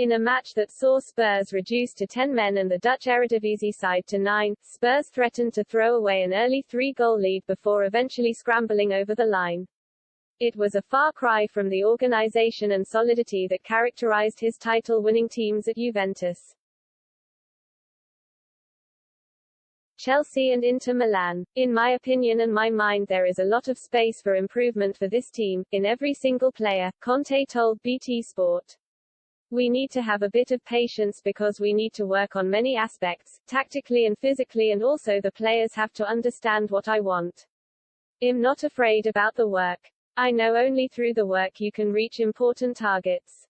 In a match that saw Spurs reduced to 10 men and the Dutch Eredivisie side to 9, Spurs threatened to throw away an early 3-goal lead before eventually scrambling over the line. It was a far cry from the organisation and solidity that characterised his title-winning teams at Juventus. Chelsea and Inter Milan. In my opinion and my mind, there is a lot of space for improvement for this team, in every single player, Conte told BT Sport. We need to have a bit of patience because we need to work on many aspects, tactically and physically, and also the players have to understand what I want. I'm not afraid about the work. I know only through the work you can reach important targets.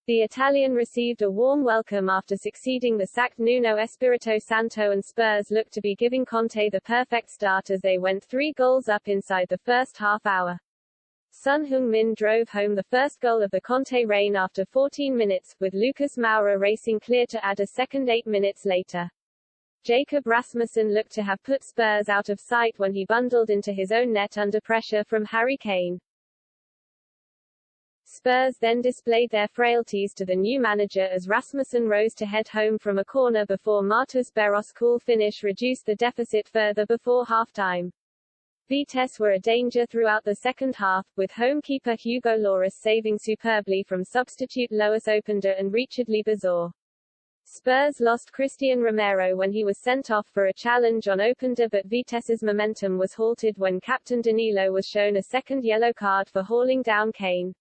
The Italian received a warm welcome after succeeding the sacked Nuno Espirito Santo, and Spurs looked to be giving Conte the perfect start as they went 3 goals up inside the first half hour. Son Heung-min drove home the first goal of the Conte reign after 14 minutes, with Lucas Moura racing clear to add a second 8 minutes later. Jacob Rasmussen looked to have put Spurs out of sight when he bundled into his own net under pressure from Harry Kane. Spurs then displayed their frailties to the new manager as Rasmussen rose to head home from a corner before Martus Berros' cool finish reduced the deficit further before half-time. Vitesse were a danger throughout the second half, with home keeper Hugo Lloris saving superbly from substitute Lois Openda and Richard Liebazor. Spurs lost Christian Romero when he was sent off for a challenge on Openda, but Vitesse's momentum was halted when captain Danilo was shown a second yellow card for hauling down Kane.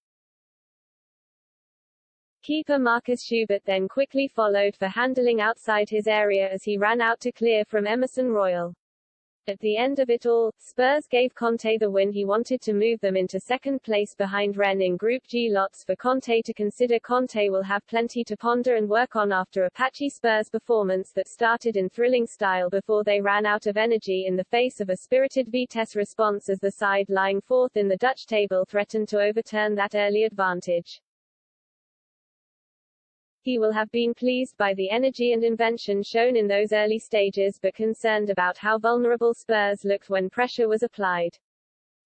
Keeper Marcus Schubert then quickly followed for handling outside his area as he ran out to clear from Emerson Royal. At the end of it all, Spurs gave Conte the win he wanted to move them into second place behind Rennes in Group G. Lots for Conte to consider. Conte will have plenty to ponder and work on after a patchy Spurs performance that started in thrilling style before they ran out of energy in the face of a spirited Vitesse response as the side lying fourth in the Dutch table threatened to overturn that early advantage. He will have been pleased by the energy and invention shown in those early stages but concerned about how vulnerable Spurs looked when pressure was applied.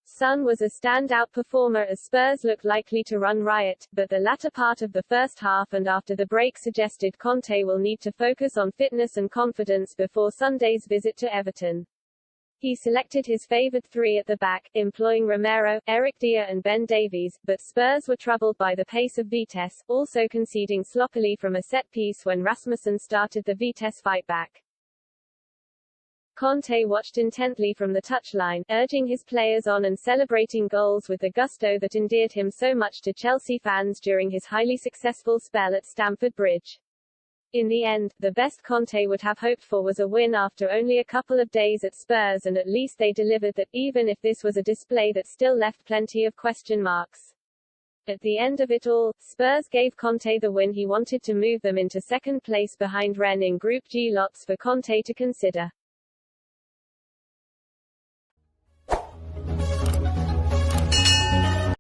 Son was a standout performer as Spurs looked likely to run riot, but the latter part of the first half and after the break suggested Conte will need to focus on fitness and confidence before Sunday's visit to Everton. He selected his favoured 3 at the back, employing Romero, Eric Dier and Ben Davies, but Spurs were troubled by the pace of Vitesse, also conceding sloppily from a set-piece when Rasmussen started the Vitesse fight-back. Conte watched intently from the touchline, urging his players on and celebrating goals with the gusto that endeared him so much to Chelsea fans during his highly successful spell at Stamford Bridge. In the end, the best Conte would have hoped for was a win after only a couple of days at Spurs, and at least they delivered that, even if this was a display that still left plenty of question marks. At the end of it all, Spurs gave Conte the win he wanted to move them into second place behind Rennes in Group G. Lots for Conte to consider.